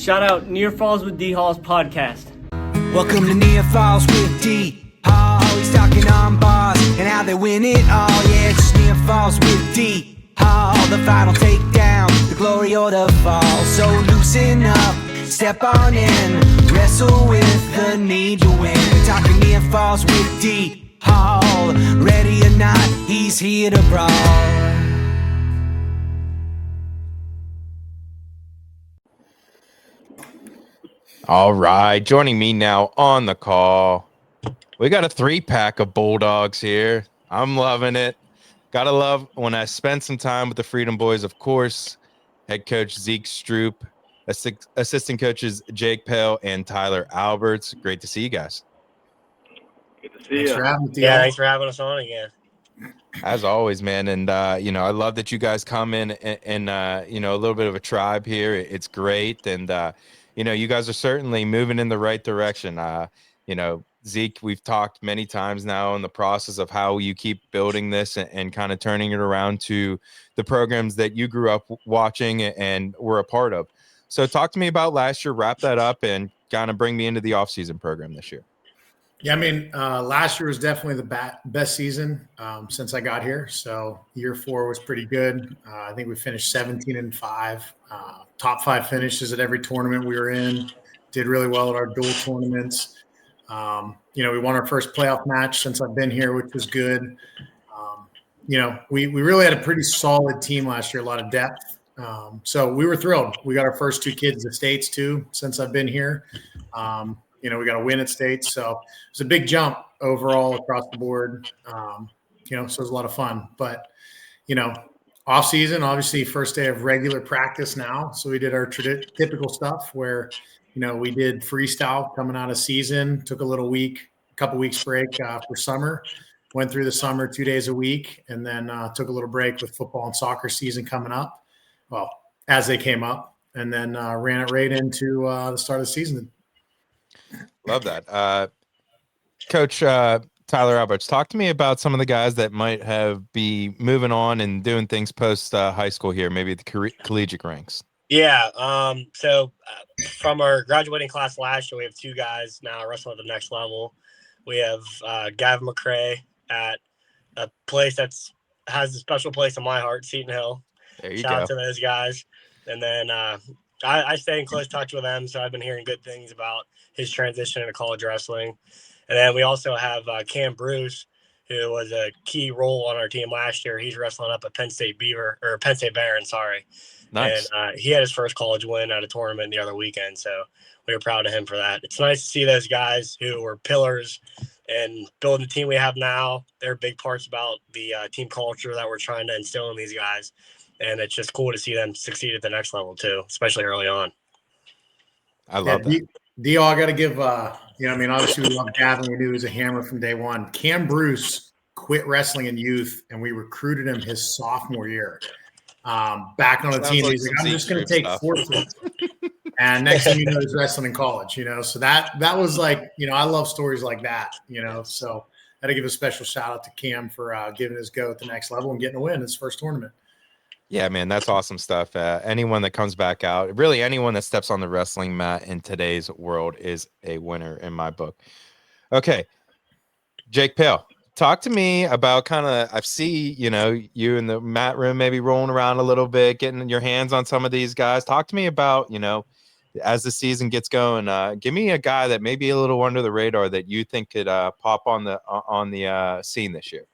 Shout out Near Falls with D Hall's podcast. Welcome to Near Falls with D Hall. He's talking on bars and how they win it all. Yeah, it's just Near Falls with D Hall. The final takedown, the glory or the fall. So loosen up, step on in, wrestle with the need to win. We're talking Near Falls with D Hall. Ready or not, he's here to brawl. All right, joining me now on the call, we got a 3-pack of Bulldogs here. I'm loving it. Gotta love when I spend some time with the Freedom Boys, of course. Head coach Zeke Stroop, assistant coaches Jake Pale and Tyler Alberts. Great to see you guys. Good to see you. Thanks for having us on again. As always, man. And, I love that you guys come in and a little bit of a tribe here. It's great. And, you guys are certainly moving in the right direction. Zeke, we've talked many times now in the process of how you keep building this and kind of turning it around to the programs that you grew up watching and were a part of. So talk to me about last year, wrap that up, and kind of bring me into the offseason program this year. Yeah, last year was definitely the best season since I got here. So year 4 was pretty good. I think we finished 17-5, top 5 finishes at every tournament we were in. Did really well at our dual tournaments. We won our first playoff match since I've been here, which was good. We really had a pretty solid team last year, a lot of depth. So we were thrilled. We got our first 2 kids at States too since I've been here. We got a win at States. So it was a big jump overall across the board. So it was a lot of fun. But, off season, obviously first day of regular practice now. So we did our typical stuff where, we did freestyle coming out of season, took a couple weeks break for summer, went through the summer 2 days a week, and then took a little break with football and soccer season coming up. Well, as they came up, and then ran it right into the start of the season. Love that. Coach Tyler Alberts, talk to me about some of the guys that might be moving on and doing things post high school here, maybe the collegiate ranks. Yeah. So from our graduating class last year, we have 2 guys now wrestling at the next level. We have Gavin McCrae at a place has a special place in my heart, Seton Hill. There you Shout go. out to those guys. And then I stay in close touch with them, so I've been hearing good things about his transition into college wrestling. And then we also have Cam Bruce, who was a key role on our team last year. He's wrestling up at Penn State Barron, sorry. Nice. And he had his first college win at a tournament the other weekend, so we were proud of him for that. It's nice to see those guys who were pillars and building the team we have now. They're big parts about the team culture that we're trying to instill in these guys. And it's just cool to see them succeed at the next level too, especially early on. I love that. D.O., I got to give, obviously we love Gavin. We knew he was a hammer from day one. Cam Bruce quit wrestling in youth, and we recruited him his sophomore year. Back on the team, he's like, I'm just going to take 4 flips. And next thing you know, he's wrestling in college, So that was like, I love stories like that, So I got to give a special shout out to Cam for giving his go at the next level and getting a win in his first tournament. Yeah, man, that's awesome stuff. Anyone that comes back out, really anyone that steps on the wrestling mat in today's world is a winner in my book. Okay, Jake Pale, talk to me about I see, you in the mat room maybe rolling around a little bit, getting your hands on some of these guys. Talk to me about, as the season gets going, give me a guy that may be a little under the radar that you think could pop on the scene this year.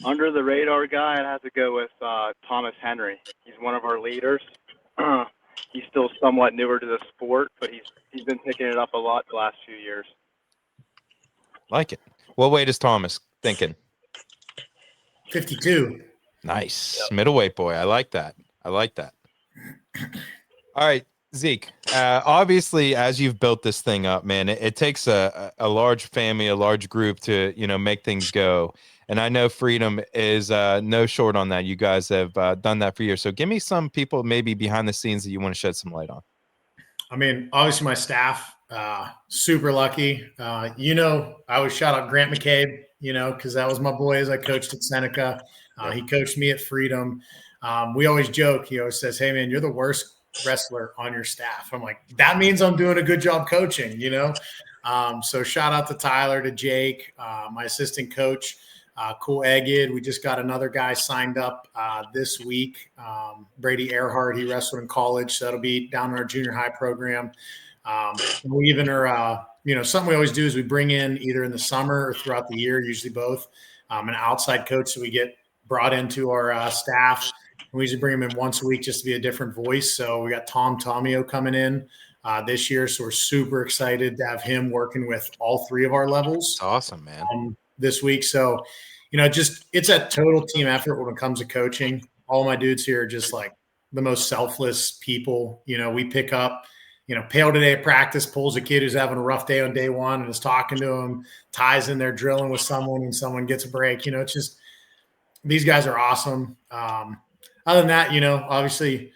Under the radar guy, I'd have to go with Thomas Henry. He's one of our leaders. He's still somewhat newer to the sport, but he's been picking it up a lot the last few years. Like it. What weight is Thomas thinking? 52. Nice. Yep. Middleweight boy. I like that. All right, Zeke. Obviously, as you've built this thing up, man, it takes a large family, a large group to, make things go. And I know Freedom is no short on that. You guys have done that for years. So give me some people maybe behind the scenes that you want to shed some light on. Obviously my staff, super lucky. I would shout out Grant McCabe, because that was my boy as I coached at Seneca. He coached me at Freedom. We always joke. He always says, hey, man, you're the worst wrestler on your staff. I'm like, that means I'm doing a good job coaching, you know? So shout out to Tyler, to Jake, my assistant coach, Cool Egged. We just got another guy signed up this week, Brady Earhart. He wrestled in college, so that'll be down in our junior high program. We even are, something we always do is we bring in either in the summer or throughout the year, usually both, an outside coach. So we get brought into our staff. We usually bring him in once a week just to be a different voice. So we got Tom Tomio coming in this year. So we're super excited to have him working with all three of our levels. That's awesome, man. This week. So, it's a total team effort when it comes to coaching. All my dudes here are just like the most selfless people. We pick up, Pale today at practice pulls a kid who's having a rough day on day one and is talking to him, Ties in there drilling with someone and someone gets a break. It's just, these guys are awesome. Other than that, obviously,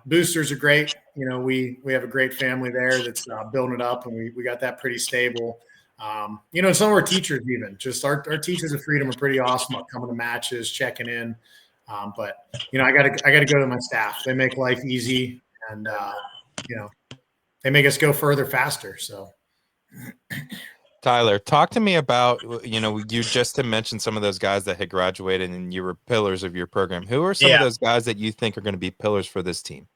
boosters are great. We have a great family there that's building it up, and we got that pretty stable. Some of our teachers, even just our teachers of freedom, are pretty awesome about coming to matches, checking in. But I gotta go to my staff. They make life easy, and they make us go further faster. So, Tyler, talk to me about, you just mentioned some of those guys that had graduated and you were pillars of your program. Who are some of those guys that you think are going to be pillars for this team?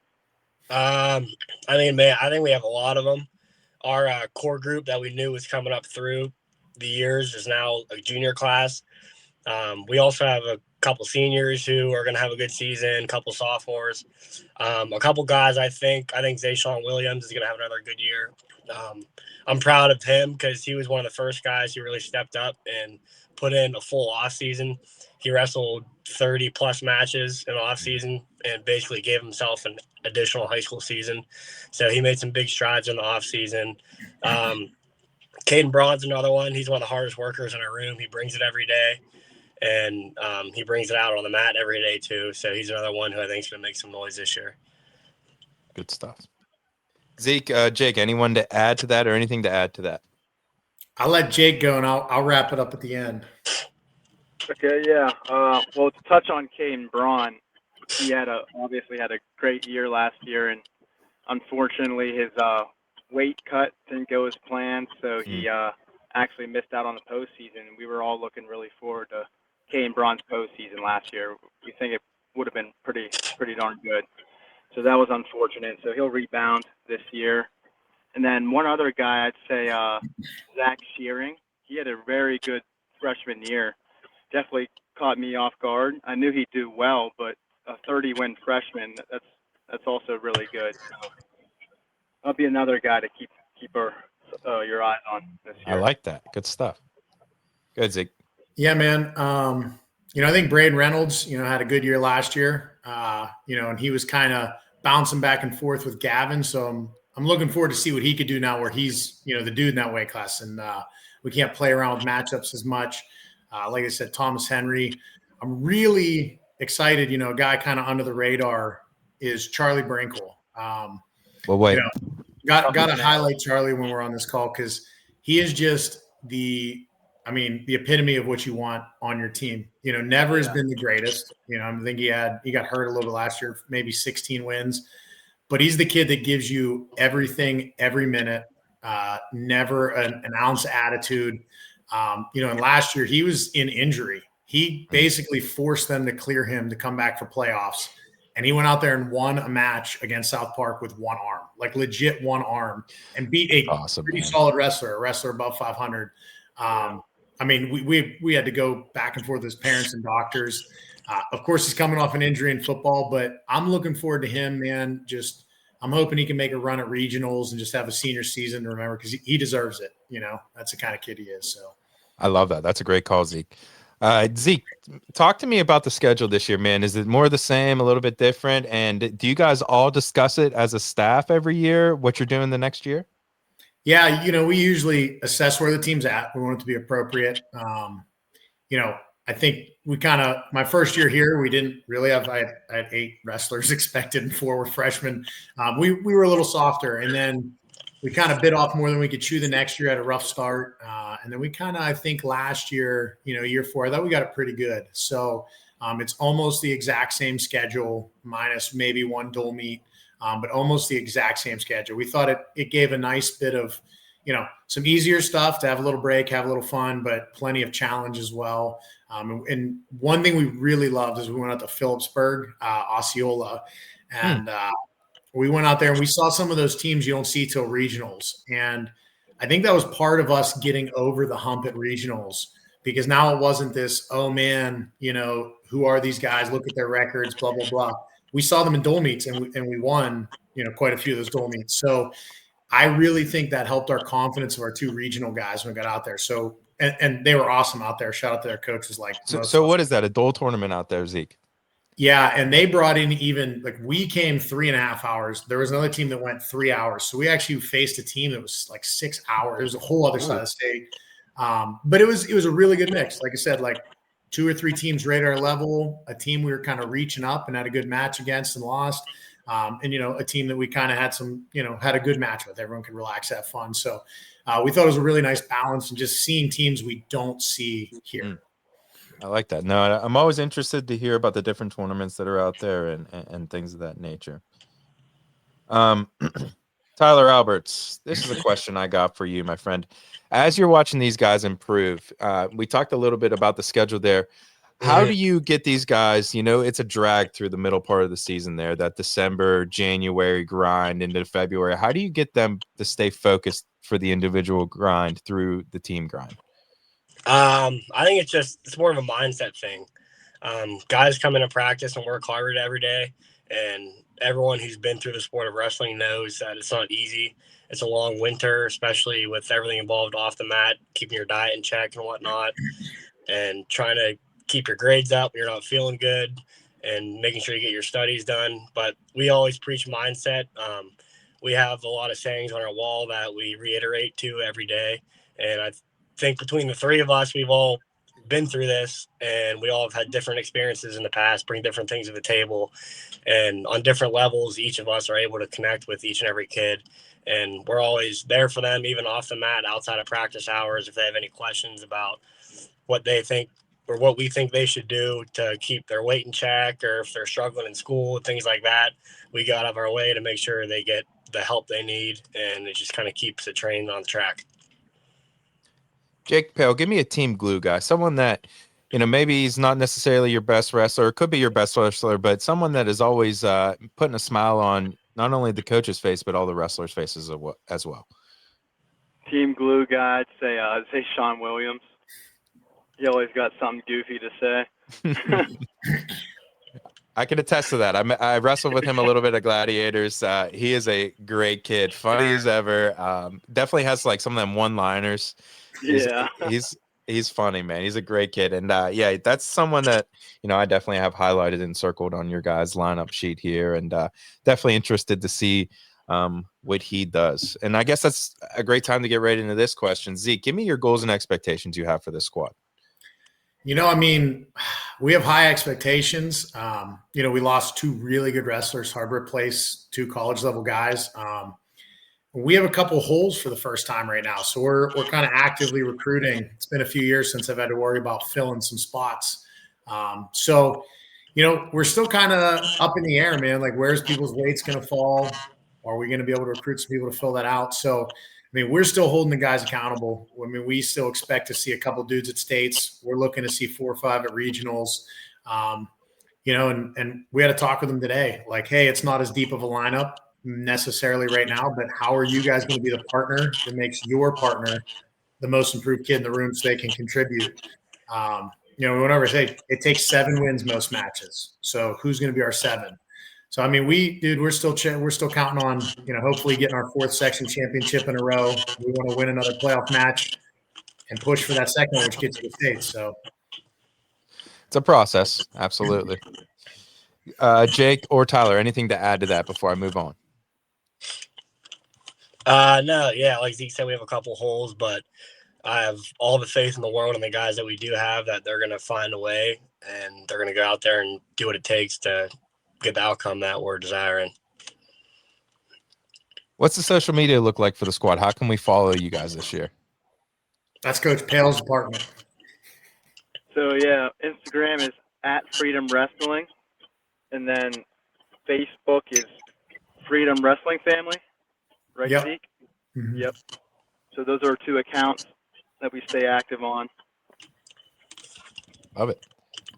I think we have a lot of them. Our core group that we knew was coming up through the years is now a junior class. We also have a couple seniors who are going to have a good season, a couple sophomores, a couple guys. I think Zayshawn Williams is going to have another good year. I'm proud of him because he was one of the first guys who really stepped up and put in a full off season. He wrestled 30 plus matches in the off season and basically gave himself an additional high school season. So he made some big strides in the off season. Caden Braun's another one. He's one of the hardest workers in our room. He brings it every day, and he brings it out on the mat every day too. So he's another one who I think is going to make some noise this year. Good stuff. Zeke, Jake, anyone to add to that or anything to add to that? I'll let Jake go, and I'll wrap it up at the end. Okay, yeah. Well, to touch on Caden Braun, he obviously had a great year last year, and unfortunately his weight cut didn't go as planned, so he actually missed out on the postseason. We were all looking really forward to Caden Braun's postseason last year. We think it would have been pretty darn good. So that was unfortunate. So he'll rebound this year. And then one other guy, I'd say Zach Shearing. He had a very good freshman year. Definitely caught me off guard. I knew he'd do well, but a 30-win freshman, that's also really good. So that'll be another guy to keep your eyes on this year. I like that. Good stuff. Good, Zeke. Yeah, man. I think Braden Reynolds, had a good year last year. And he was kind of bouncing back and forth with Gavin. So I'm looking forward to see what he could do now where he's, the dude in that weight class. And we can't play around with matchups as much. Like I said, Thomas Henry. I'm really excited. A guy kind of under the radar is Charlie Brinkle. Well, wait. Got to highlight Charlie when we're on this call because he is just the epitome of what you want on your team. Never has been the greatest. I think he got hurt a little bit last year, maybe 16 wins, but he's the kid that gives you everything every minute, never an ounce of attitude. And last year he was in injury. He basically forced them to clear him to come back for playoffs. And he went out there and won a match against South Park with one arm, like legit one arm, and beat a pretty solid wrestler, a wrestler above 500. We had to go back and forth with his parents and doctors. Of course, he's coming off an injury in football, but I'm looking forward to him, man. I'm hoping he can make a run at regionals and just have a senior season to remember because he deserves it. That's the kind of kid he is. So I love that. That's a great call, Zeke. Zeke, talk to me about the schedule this year, man. Is it more the same, a little bit different? And do you guys all discuss it as a staff every year, what you're doing the next year? Yeah, we usually assess where the team's at. We want it to be appropriate. I think we my first year here, we didn't really have, I had 8 wrestlers expected and 4 were freshmen. We were a little softer, and then we kind of bit off more than we could chew the next year, had a rough start. And then we I think last year, year 4, I thought we got it pretty good. So it's almost the exact same schedule minus maybe one dual meet. but almost the exact same schedule. We thought it gave a nice bit of, some easier stuff to have a little break, have a little fun, but plenty of challenge as well. And one thing we really loved is we went out to Phillipsburg, Osceola, and we went out there and we saw some of those teams you don't see till regionals. And I think that was part of us getting over the hump at regionals, because now it wasn't this, oh man, who are these guys? Look at their records, blah, blah, blah. We saw them in dual meets and we won, quite a few of those dual meets. So I really think that helped our confidence of our two regional guys when we got out there. So, and they were awesome out there. Shout out to their coaches. So what is that? A dual tournament out there, Zeke? Yeah. And they brought in we came 3.5 hours. There was another team that went 3 hours. So we actually faced a team that was like 6 hours. It was a whole other side of the state. But it was a really good mix. Like I said, like 2 or 3 teams right at our level, a team we were kind of reaching up and had a good match against and lost. And a team that we kind of had had a good match with. Everyone could relax, have fun. So we thought it was a really nice balance and just seeing teams we don't see here. I like that. No, I'm always interested to hear about the different tournaments that are out there and things of that nature. Tyler Alberts, this is a question I got for you, my friend. As you're watching these guys improve, we talked a little bit about the schedule there. How do you get these guys, it's a drag through the middle part of the season there, that December, January grind into February. How do you get them to stay focused for the individual grind through the team grind? I think it's more of a mindset thing. Guys come into practice and work hard every day, and everyone who's been through the sport of wrestling knows that it's not easy. It's a long winter, especially with everything involved off the mat, keeping your diet in check and whatnot, and trying to keep your grades up when you're not feeling good, and making sure you get your studies done. But we always preach mindset. We have a lot of sayings on our wall that we reiterate to every day, and I think between the three of us, we've all been through this, and we all have had different experiences in the past, bring different things to the table, and on different levels, each of us are able to connect with each and every kid, and we're always there for them, even off the mat, outside of practice hours, if they have any questions about what they think or what we think they should do to keep their weight in check, or if they're struggling in school, things like that. We go out of our way to make sure they get the help they need, and it just kind of keeps the train on the track. Jake Pale, give me a team glue guy, someone that, maybe he's not necessarily your best wrestler, it could be your best wrestler, but someone that is always putting a smile on not only the coach's face, but all the wrestlers' faces as well. Team glue guy, I'd say Sean Williams. He always got something goofy to say. I can attest to that. I wrestled with him a little bit at Gladiators. He is a great kid, funny as ever. Definitely has like some of them one-liners. Yeah, he's funny, man. He's a great kid, and that's someone that I definitely have highlighted and circled on your guys' lineup sheet here, and definitely interested to see what he does. And I guess that's a great time to get right into this question. Zeke, give me your goals and expectations you have for this squad. We have high expectations. We lost 2 really good wrestlers, hard to replace 2 college level guys. We have a couple holes for the first time right now. So we're kind of actively recruiting. It's been a few years since I've had to worry about filling some spots. We're still kind of up in the air, man. Like, where's people's weights going to fall? Are we going to be able to recruit some people to fill that out? So, we're still holding the guys accountable. We still expect to see a couple dudes at states. We're looking to see 4 or 5 at regionals. And we had a talk with them today. Like, hey, it's not as deep of a lineup necessarily right now, but how are you guys going to be the partner that makes your partner the most improved kid in the room so they can contribute? Whenever I say it takes 7 wins most matches. So who's going to be our 7? So, we're still counting on, hopefully getting our 4th section championship in a row. We want to win another playoff match and push for that second one, which gets to the States. So it's a process. Absolutely. Jake or Tyler, anything to add to that before I move on? No, yeah, like Zeke said, we have a couple holes, but I have all the faith in the world in the guys that we do have, that they're going to find a way, and they're going to go out there and do what it takes to get the outcome that we're desiring. What's the social media look like for the squad? How can we follow you guys this year? That's Coach Pale's department. So, yeah, Instagram is @Freedom Wrestling, and then Facebook is Freedom Wrestling Family, right, Yep. Zeke? Mhm. Yep. So those are 2 accounts that we stay active on. Love it.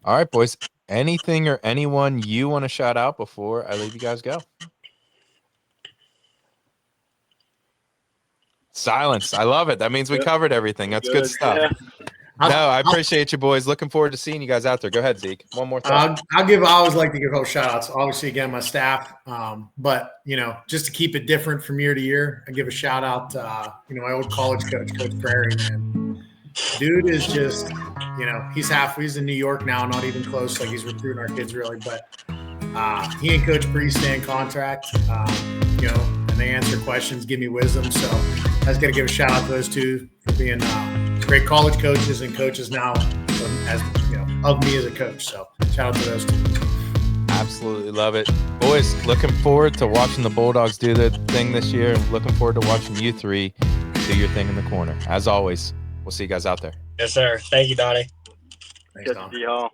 All right, boys. Anything or anyone you want to shout out before I leave you guys go? Silence. I love it. That means we Yep. covered everything. That's good stuff. Yeah. No, I appreciate you, boys. Looking forward to seeing you guys out there. Go ahead, Zeke. One more thought. I always like to give whole shout outs. Obviously, again, my staff. But, just to keep it different from year to year, I give a shout out, my old college coach, Coach Prairie, man. Dude is just, he's in New York now, not even close. Like he's recruiting our kids really, but he and Coach Bree stay in contract, and they answer questions, give me wisdom. So I just got to give a shout out to those two for being great college coaches and coaches now of me as a coach. So shout out to those two. Absolutely love it. Boys, looking forward to watching the Bulldogs do their thing this year. Looking forward to watching you 3 do your thing in the corner. As always, we'll see you guys out there. Yes, sir. Thank you, Donnie. Thanks, Don. D-Hall.